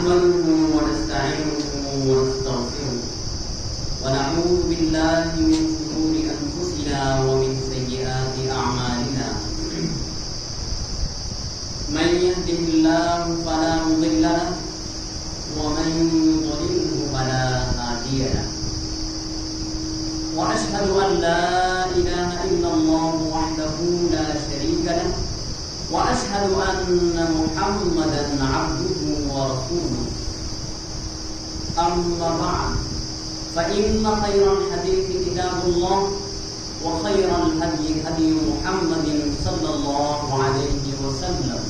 نحمده ونستعينه ونستغفره ونعوذ بالله من شرور أنفسنا ومن سيئات أعمالنا من يهده الله فلا مضل له ومن يضلله فلا هادي له وأشهد أن لا إله إلا الله وحده لا شريك له وأشهد أن محمدا عبده ورسوله أما بعد فإن خير الحديث كتاب الله وخير الهدي هدي محمد صلى الله عليه وسلم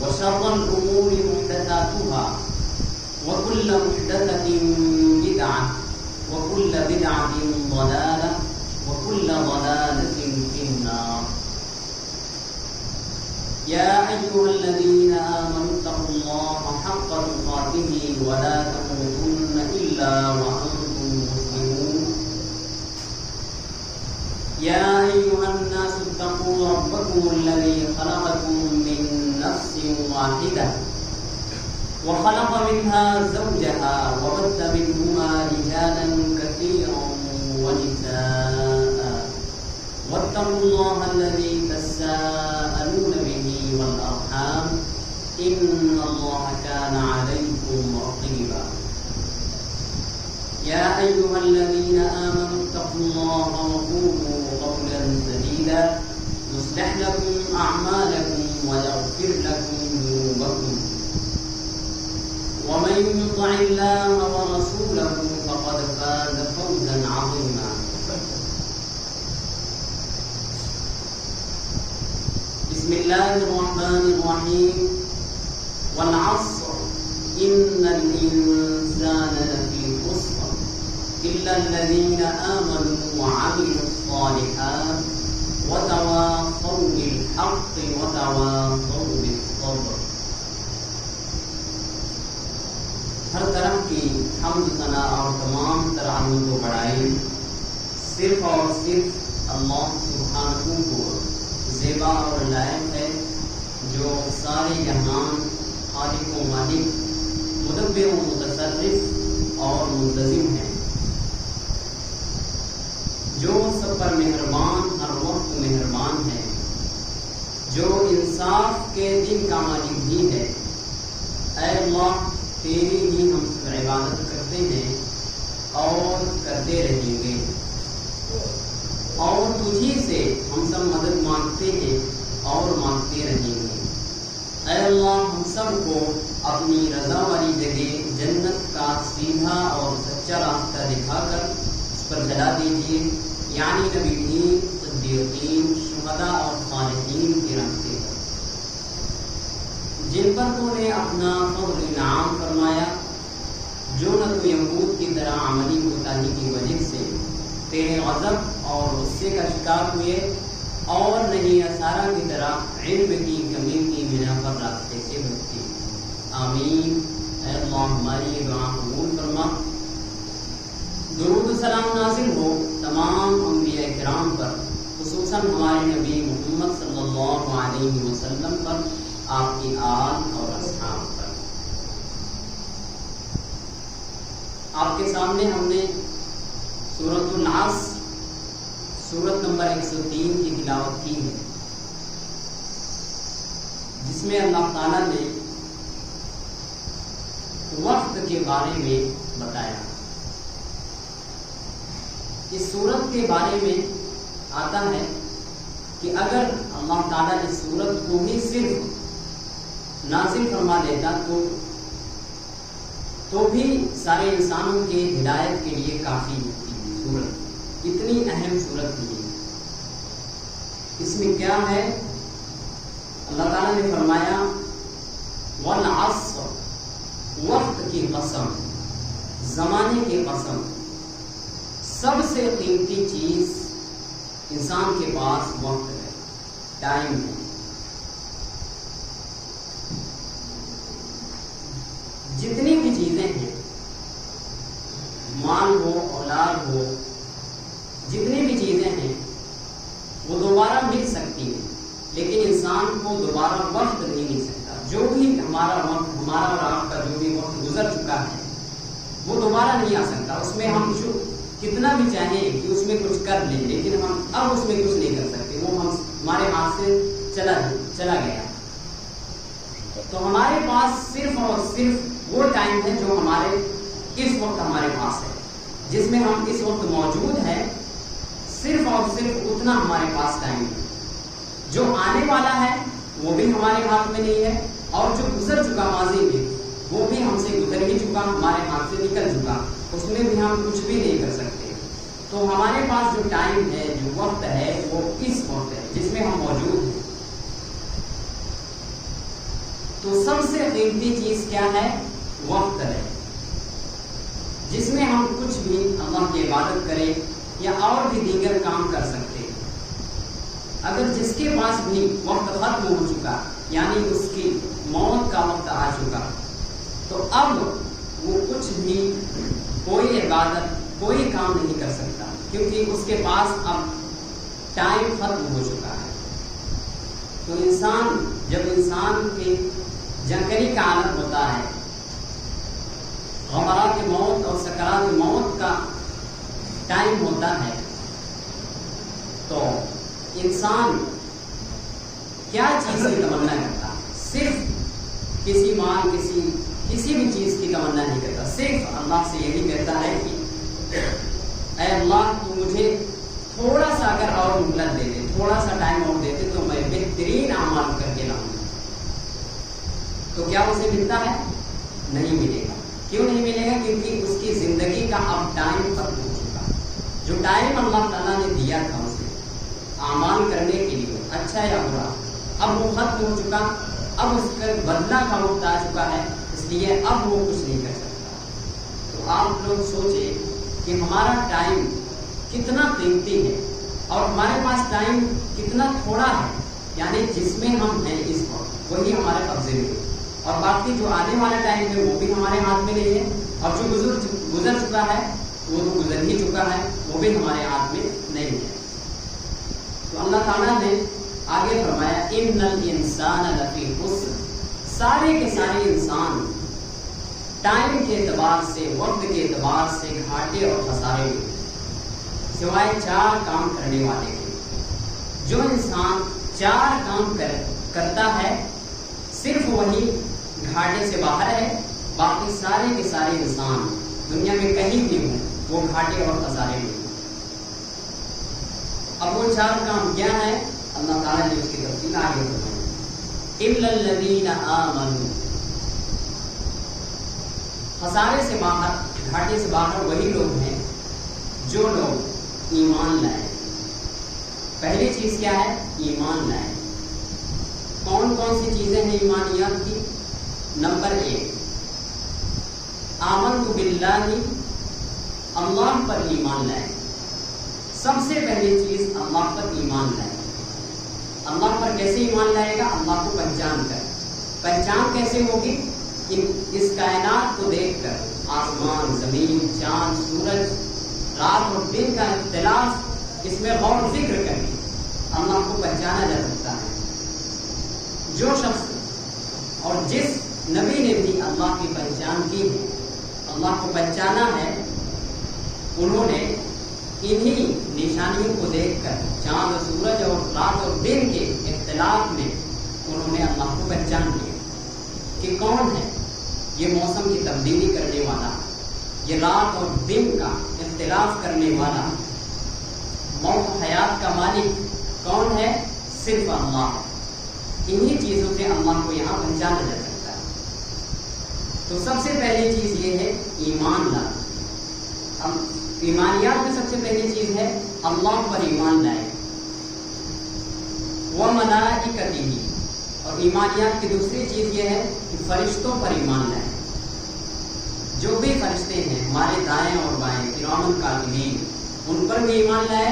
وشر الأمور محدثاتها وكل محدثة بدعة وكل بدعة ضلالة وكل ضلالة في النار يا أيها الذين آمنوا اتقوا الله حق تقاته ولا تموتن إلا وأنتم مسلمون يا أيها الناس اتقوا ربكم الذي خلقكم من نفس واحدة وخلق منها زوجها وبث منهما رجالا كثيرا ونساء واتقوا الله الذي تساءلون به والأرحام إن الله كان عليكم رقيبا يا أيها الذين آمنوا اتقوا الله وقولوا قولا سديدا يصلح لكم أعمالكم ويغفر لكم ذنوبكم ومن يطع الله ورسوله فقد فاز فوزا عظيما بسم الله الرحمن الرحيم والعصر إن الإنسان لفي خسر إلا الذين آمنوا وعملوا الصالحات وتواصوا بالحق وتواصوا بالصبر. ہر طرح کی حمد ثنا اور تمام ترانوں کو بڑھائی صرف اور صرف اللہ سبحانہ کو زیبا اور لائق ہے، جو سارے جہان خالق و مالک، مدبر و متصرف اور منتظم ہے، جو سب پر مہربان، ہر وقت مہربان ہے، جو انصاف کے دن کا مالک بھی ہے۔ اے اللہ، تیری ہی ہم سب عبادت کرتے ہیں اور کرتے رہیں گے، اور تجھی سے ہم سب مدد مانگتے ہیں اور مانگتے رہیں گے۔ اے اللہ، ہم سب کو اپنی رضا والی جگہ جنت کا سیدھا اور سچا راستہ دکھا کر اس پر چلا دیجیے، یعنی نبیین، صدیقین، شہداء اور صالحین کے راستے پر، جن پر تو نے اپنا فضل انعام فرمایا، جو نہ تو یہود کی طرح عملی کوتاہی کی وجہ سے تیرے غضب اور غصے کا شکار ہوئے، اور نہیں اسارہ کی طرح علم کی کمی کی بنا پر راستے سے بھٹکے۔ آمین۔ اے اللہ، ہماری یہ دعا قبول فرما۔ درود و سلام نازل ہو تمام انبیاء کرام پر، خصوصاً ہمارے نبی محمد صلی اللہ علیہ وسلم پر، آپ کی آل اور اصحاب پر۔ آپ کے سامنے ہم نے سورۃ العصر، سورت نمبر 103 کی تلاوت کی ہے، جس میں اللہ تعالیٰ نے وقت کے بارے میں بتایا۔ اس سورت کے بارے میں آتا ہے کہ اگر اللہ تعالیٰ اس سورت کو بھی صرف نازل فرما دیتا تو بھی سارے انسانوں کے ہدایت کے لیے کافی ہوتی ہے۔ سورت اتنی اہم صورت نہیں ہے۔ اس میں کیا ہے؟ اللہ تعالیٰ نے فرمایا والعصر، وقت کی قسم، زمانے کی قسم۔ سب سے قیمتی چیز انسان کے پاس وقت ہے، ٹائم ہے۔ جتنی بھی چیزیں ہیں، مال ہو، اولاد ہو، جتنی بھی چیزیں ہیں وہ دوبارہ مل سکتی ہیں، لیکن انسان کو دوبارہ وقت نہیں مل سکتا۔ جو بھی ہمارا وقت، ہمارا اور آپ کا جو بھی وہ دوبارہ نہیں آ سکتا. اس میں ہم کتنا بھی چاہیں کہ اس میں کچھ کر لیں لیکن ہم اب اس میں کچھ نہیں کر سکتے, وہ ہمارے ہاتھ سے چلا گیا. تو ہمارے پاس صرف اور صرف وہ ٹائم ہے جو ہمارے اس وقت ہمارے پاس ہے, جس میں ہم اس وقت موجود ہیں. صرف اور صرف اتنا ہمارے پاس ٹائم ہے. جو آنے والا ہے وہ بھی ہمارے ہاتھ میں نہیں ہے, اور جو گزر چکا ماضی میں وہ بھی ہم سے گزر ہی چکا, ہمارے ہاتھ سے نکل چکا, اس میں بھی ہم کچھ بھی نہیں کر سکتے. تو ہمارے پاس جو ٹائم ہے, جو وقت ہے, وہ اس وقت ہے جس میں ہم موجود ہیں. تو سب سے قیمتی چیز کیا ہے؟ وقت ہے, جس میں ہم کچھ بھی اللہ کی عبادت کریں یا اور بھی دیگر کام کر سکتے ہیں. اگر جس کے پاس بھی وقت ختم ہو چکا, یعنی اس کی موت کا وقت آ چکا, تو اب وہ کچھ بھی, کوئی عبادت, کوئی کام نہیں کر سکتا, کیونکہ اس کے پاس اب ٹائم ختم ہو چکا ہے. تو جب انسان کے جنگلی کا عالم ہوتا ہے, غمرات موت اور سکرات موت کا ٹائم ہوتا ہے, تو انسان کیا چیز کی تمنا کرتا ہے؟ صرف کسی مال, کسی بھی چیز کی تمنا نہیں کرتا, صرف اللہ سے یہی کہتا ہے کہ اے اللہ تو مجھے تھوڑا سا اگر اور مہلت دے دے, تھوڑا سا ٹائم اور دے دے, تو میں بہترین اعمال کر کے لاؤں گا. تو کیا اسے ملتا ہے؟ نہیں ملے گا. کیوں نہیں ملے گا؟ کیونکہ اس کی زندگی کا اب ٹائم ختم ہو چکا. جو ٹائم اللہ تعالیٰ نے دیا تھا اسے اعمال کرنے کے لیے, اچھا یا برا, اب وہ ختم ہو چکا. اب اس کا بدلہ کا وقت آ چکا ہے, اس لیے اب وہ کچھ نہیں کر سکتا. تو آپ لوگ سوچیں کہ ہمارا ٹائم کتنا قیمتی ہے اور ہمارے پاس ٹائم کتنا تھوڑا ہے, یعنی جس میں ہم ہیں اس وقت وہی ہمارے قبضے میں ہے, اور باقی جو آنے والا ٹائم ہے وہ بھی ہمارے ہاتھ میں نہیں ہے, اور جو گزر چکا ہے وہ تو گزر ہی چکا ہے, وہ بھی ہمارے ہاتھ میں نہیں ہے. تو اللہ تعالیٰ نے آگے فرمایا ان الانسان لفی خسر, سارے کے سارے انسان ٹائم کے اعتبار سے, وقت کے اعتبار سے گھاٹے اور خسارے میں, سوائے 4 کام کرنے والے کے. جو انسان 4 کام کرتا ہے صرف وہی گھاٹے سے باہر ہے, باقی سارے کے سارے انسان دنیا میں کہیں بھی ہوں وہ گھاٹے اور خسارے میں. اب وہ 4 کام کیا ہے؟ اللہ تعالیٰ نے اس کی تفصیل آگے بتائی. الا الذین آمنوا, خسارے سے باہر, گھاٹے سے باہر وہی لوگ ہیں جو لوگ ایمان لائے. پہلی چیز کیا ہے؟ ایمان لائے. کون کون سی چیزیں ہیں ایمانیات کی؟ نمبر 1 آمنت باللہ, اللہ پر ایمان لائے. سب سے پہلی چیز اللہ پر ایمان لائے. اللہ پر کیسے ایمان لائے گا؟ اللہ کو پہچان کر. پہچان کیسے ہوگی؟ اس کائنات کو دیکھ کر, آسمان, زمین, چاند, سورج, رات اور دن کا اختلاف, اس میں غور و فکر کر کے اللہ کو پہچانا جا سکتا ہے. جو شخص اور جس نبی نے بھی اللہ کی پہچان کی ہے, اللہ کو پہچانا ہے, انہوں نے انہی نشانیوں کو دیکھ کر, چاند, سورج اور رات اور دن کے اختلاف میں انہوں نے اللہ کو پہچان لیا کہ کون ہے یہ موسم کی تبدیلی کرنے والا, یہ رات اور دن کا اختلاف کرنے والا, موت حیات کا مالک کون ہے؟ صرف اللہ. انہی چیزوں سے اللہ کو یہاں پہچانا جا سکتا ہے. تو سب سے پہلی چیز یہ ہے ایمان لانا. ایمانیات میں سب سے پہلی چیز ہے اللہ پر ایمان لائے. وملائکتہ, اور ایمانیات کی دوسری چیز یہ ہے کہ فرشتوں پر ایمان لائے. جو بھی فرشتے ہیں ہمارے دائیں اور بائیں, کرامن کاتبین, ان پر بھی ایمان لائے,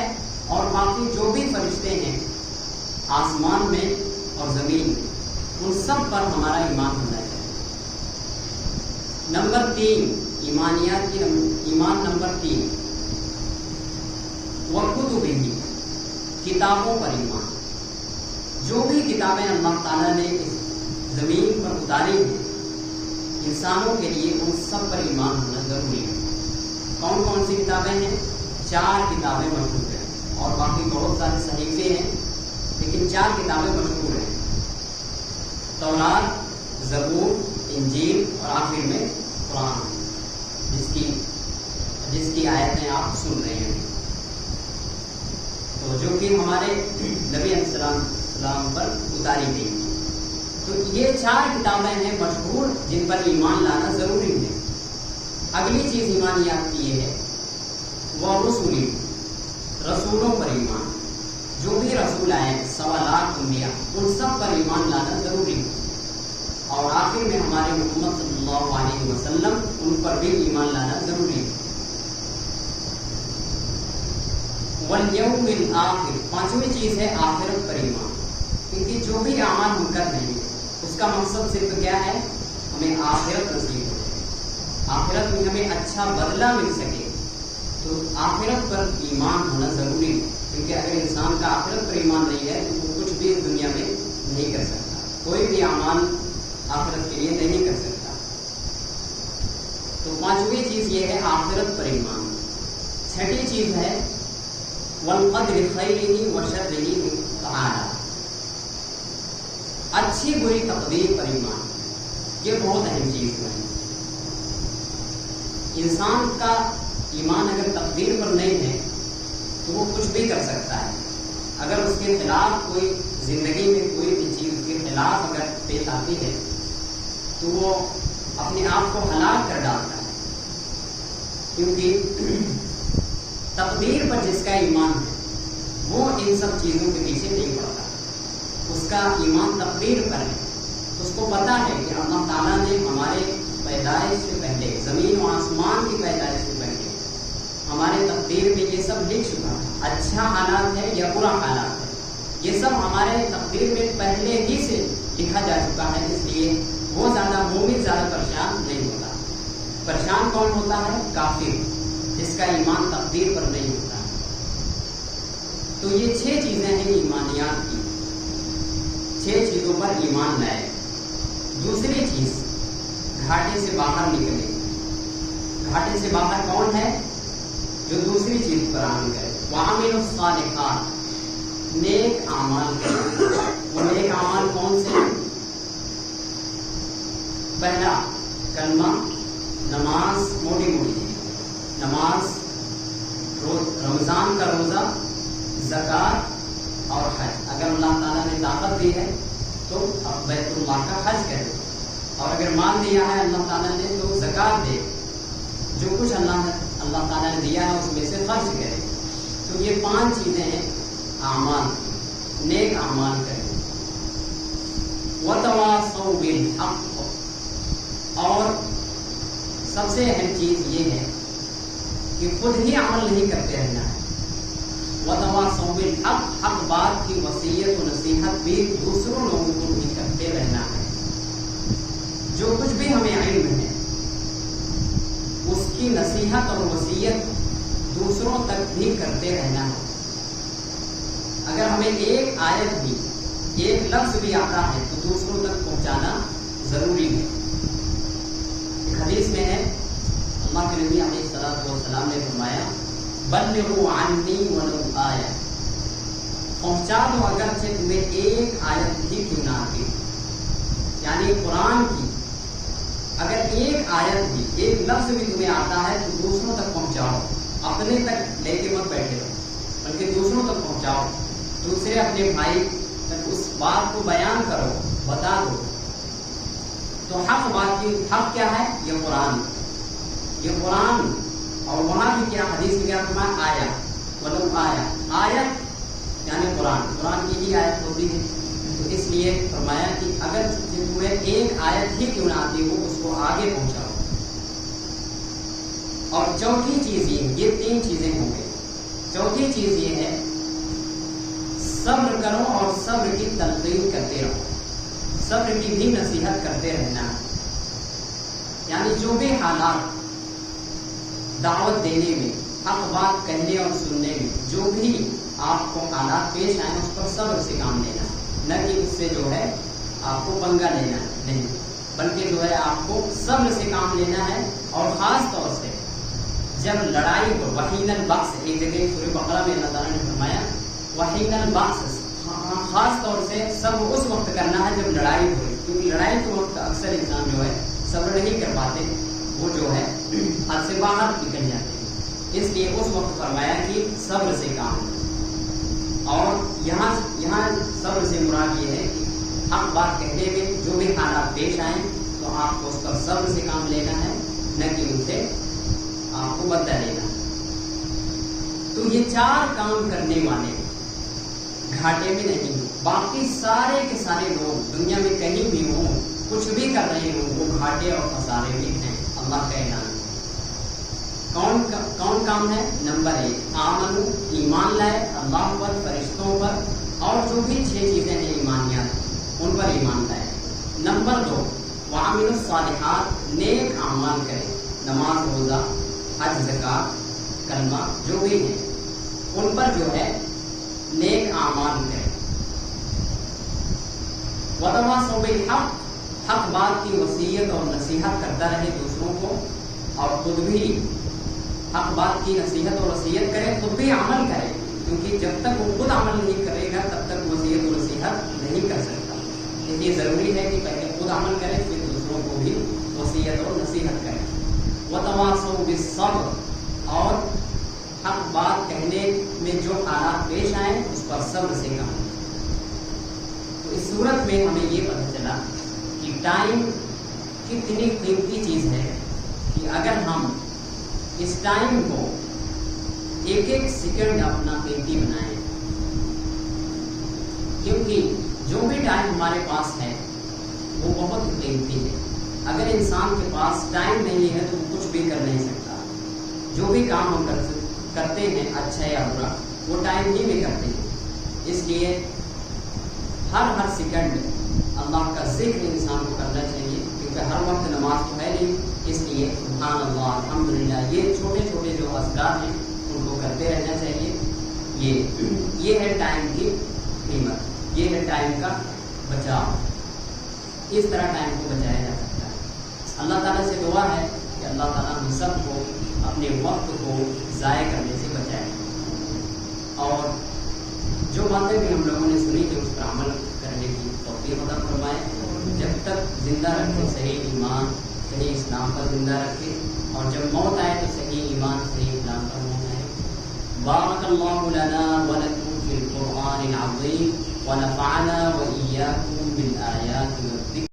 اور باقی جو بھی فرشتے ہیں آسمان میں اور زمین میں, ان سب پر ہمارا ایمان ہونا چاہیے. نمبر 3 ایمانیات کی ایمان نمبر 3 وکتبہ, کتابوں پر ایمان. جو بھی کتابیں اللہ تعالیٰ نے اس زمین پر اتاری ہیں انسانوں کے لیے ان سب پر ایمان ہونا ضروری ہے۔ کون کون سی کتابیں ہیں؟ 4 کتابیں مشہور ہیں، اور باقی بہت سارے صحیفے ہیں، لیکن 4 کتابیں مشہور ہیں: تورات، زبور، انجیل اور آخر میں قرآن، جس کی آیتیں آپ سن رہے ہیں، تو جو کہ ہمارے نبی علیہ السلام پر اتاری گئی۔ تو یہ 4 کتابیں ہیں مشہور جن پر ایمان لانا ضروری ہے۔ اگلی چیز ایمانیات کی یہ ہے وہ رسولوں پر ایمان، جو بھی رسول آئے 1.25 لاکھ انبیاء، ان سب پر ایمان لانا ضروری ہے۔ اور آخر میں ہمارے محمد صلی اللہ علیہ وسلم، ان پر بھی ایمان لانا ضروری ہے۔ والیوم الآخر، 5ویں چیز ہے آخرت پر ایمان، کیونکہ جو بھی اعمال ہم کر رہے ہیں اس کا مقصد صرف کیا ہے؟ ہمیں آخرت نصیب ہو جائے، آخرت میں ہمیں اچھا بدلہ مل سکے، تو آخرت پر ایمان ہونا ضروری ہے۔ کیونکہ اگر انسان کا آخرت پر ایمان نہیں ہے تو وہ کچھ بھی اس دنیا میں نہیں کر سکتا، کوئی بھی اعمال آخرت کے لیے نہیں کر سکتا۔ تو 5ویں چیز یہ ہے آخرت پر ایمان۔ 6ٹھی چیز ہے والقدر خیرہ وشرہ تعالی، اچھی بری تقدیر پر ایمان۔ یہ بہت اہم چیز ہے۔ انسان کا ایمان اگر تقدیر پر نہیں ہے تو وہ کچھ بھی کر سکتا ہے۔ اگر اس کے خلاف کوئی زندگی میں کوئی بھی چیز کے خلاف اگر پیش آتی ہے تو وہ اپنے آپ کو ہلاک کر ڈالتا ہے، کیونکہ تقدیر پر جس کا ایمان ہے وہ ان سب چیزوں کے پیچھے نہیں پڑتا، اس کا ایمان تقدیر پر ہے۔ اس کو پتا ہے کہ اللہ تعالیٰ نے ہمارے پیدائش سے پہلے، زمین و آسمان کی پیدائش سے پہلے ہمارے تقدیر میں یہ سب لکھ چکا ہے، اچھا حالات ہے یا برا حالات ہے، یہ سب ہمارے تقدیر میں پہلے ہی سے لکھا جا چکا ہے۔ اس لیے وہ زیادہ مومن زیادہ پریشان نہیں ہوتا۔ پریشان کون ہوتا ہے؟ کافر، جس کا ایمان تقدیر پر نہیں ہوتا۔ تو یہ 6 چیزیں ہیں ایمانیات کی، 6 چیزوں پر ایمان لائے۔ دوسری چیز، گھاٹے سے باہر نکلے۔ گھاٹے سے باہر کون ہے؟ جو دوسری چیز پر عمل کرے۔ وَعَمِلُوا الصَّالِحَاتِ، نیک اعمال کرے۔ وہ نیک اعمال کون سے؟ پہلا کلمہ، نماز، موٹی چیز، نماز، رمضان کا روزہ، زکوٰۃ اور حج۔ اگر اللہ تعالیٰ نے طاقت دی ہے تو اب بیت اللہ کا حج کرے، اور اگر مال دیا ہے اللہ تعالیٰ نے تو زکوٰۃ دے، جو کچھ اللہ تعالیٰ نے دیا ہے اس میں سے خرچ کرے۔ تو یہ 5 چیزیں ہیں اعمال، نیک اعمال کرے۔ وَتَوَاصَوْا بِالْحَقِّ، اور سب سے اہم چیز یہ ہے کہ خود ہی عمل نہیں کرتے رہنا ہے۔ وَتَوَاصَوْا بِالْحَقِّ، حق بات کی وصیت و نصیحت بھی دوسروں لوگوں کو بھی کرتے رہنا ہے۔ جو کچھ بھی ہمیں علم ہے اس کی نصیحت اور وصیت دوسروں تک بھی کرتے رہنا ہے۔ اگر ہمیں ایک آیت بھی، ایک لفظ بھی آتا ہے تو دوسروں تک پہنچانا ضروری ہے۔ ایک حدیث میں ہے اللہ کے نبی علیہ الصلوۃ والسلام نے فرمایا بلغوا عنی ولو آیہ، پہنچا دو اگرچہ تمہیں ایک آیت بھی کیوں نہ آتی۔ یعنی قرآن کی اگر ایک آیت بھی، ایک لفظ بھی تمہیں آتا ہے تو دوسروں تک پہنچاؤ، اپنے تک لے کے مت بیٹھے رہو بلکہ دوسروں تک پہنچاؤ، دوسرے اپنے بھائی تک اس بات کو بیان کرو، بتا دو۔ تو حق بات کی، حق کیا ہے؟ یہ قرآن، یہ قرآن۔ اور وہاں بھی کیا حدیث میں کیا فرمایا؟ آیا، ولو آیا، آیت یعنی قرآن، قرآن کی ہی آیت ہوتی ہے۔ تو اس لیے فرمایا کہ اگر تمہیں ایک آیت ہی کیوں نہ آتی ہو اس کو آگے پہنچاؤ۔ اور چوتھی چیز یہ 3 چیزیں ہوں گے۔ چوتھی چیز یہ ہے صبر کرو اور صبر کی تلقین کرتے رہو، صبر کی بھی نصیحت کرتے رہنا۔ یعنی جو بھی حالات دعوت دینے میں، حق بات کہنے اور سننے میں جو بھی آپ کو حالات پیش آئیں اس پر صبر سے کام لینا، نہ کہ اس سے جو ہے آپ کو پنگا لینا نہیں۔ بلکہ جو ہے آپ کو صبر سے کام لینا ہے. اور خاص طور سے جب لڑائی ہو، وحین البعث، ایک جگہ سورہ بقرہ میں اللہ تعالیٰ نے فرمایا وحین البعث، خاص طور سے صبر اس وقت کرنا ہے جب لڑائی ہوئی، کیونکہ لڑائی کے وقت اکثر انسان جو ہے صبر نہیں کر پاتے، وہ جو ہے حد سے باہر نکل جاتے ہیں. اس لیے اس وقت فرمایا کہ صبر سے کام. اور یہاں صبر سے مراد یہ ہے کہ حق بات کہتے ہوئے جو بھی حالات پیش آئیں تو آپ کو اس پر صبر سے کام لینا ہے، نہ کہ ان سے آپ کو بدلہ لینا. تو یہ 4 کام کرنے والے گھاٹے میں نہیں. باقی سارے کے سارے لوگ دنیا میں کہیں بھی ہوں، کچھ بھی کر رہے ہوں، وہ گھاٹے اور خسارے میں ہیں. اللہ کا اعلان. کون کام ہے؟ نمبر 1 آمنو، ایمان لائے اللہ پر، فرشتوں پر، اور جو بھی 6 چیزیں ہیں ایمانیات ان پر ایمان لائے. نمبر 2 وعملوا الصالحات، نیک اعمال کریں، نماز، روزہ، حج، زکات، کلمہ جو بھی ہیں ان پر جو ہے نیک اعمال کریں. وتواصوا بالحق، حق بات کی وصیت اور نصیحت کرتا رہے دوسروں کو، اور خود بھی حق بات کی نصیحت اور وصیت کرے، خود بھی عمل کرے، کیونکہ جب تک وہ خود عمل نہیں کرے گا تب تک وصیت اور نصیحت نہیں کر سکتا. اس لیے ضروری ہے کہ پہلے خود عمل کرے، پھر دوسروں کو بھی وصیت اور نصیحت کرے. وتواصوا بالصبر، اور حق بات کہنے میں جو حالات پیش آئیں اس پر صبر سے کام. تو اس صورت میں ہمیں یہ پتہ چلا کہ ٹائم کتنی قیمتی چیز ہے کہ اگر ہم اس ٹائم کو ایک ایک سیکنڈ اپنا قیمتی بنائیں، کیونکہ جو بھی ٹائم ہمارے پاس ہے وہ بہت قیمتی ہے. اگر انسان کے پاس ٹائم نہیں ہے تو وہ کچھ بھی کر نہیں سکتا. جو بھی کام ہم کرتے ہیں اچھا یا برا وہ ٹائم ہی میں کرتے ہیں. اس لیے ہر سیکنڈ اللہ کا ذکر انسان کو کرنا چاہیے، کیونکہ ہر وقت نماز تو ہے نہیں. اس لیے سبحان اللہ، الحمدللہ، یہ چھوٹے چھوٹے جو اذکار ہیں ان کو کرتے رہنا چاہیے. یہ ہے ٹائم کی قیمت، یہ ہے ٹائم کا بچاؤ. اس طرح ٹائم کو بچایا جا سکتا ہے. اللہ تعالیٰ سے دعا ہے کہ اللہ تعالیٰ ہم سب کو اپنے وقت کو ضائع کرنے سے بچائے، اور جو باتیں بھی ہم لوگوں نے سنی تھی اس پر عمل کرنے کی توفیق عطا فرمائے. جب تک زندہ رکھے صحیح ایمان، صحیح اسلام پر زندہ رکھے، اور جب موت آئے تو صحیح ایمان، صحیح اسلام پر موت آئے. بارک اللہ لنا ولکم فی القرآن العظیم ونفعنا وإياكم بالآيات والذکر.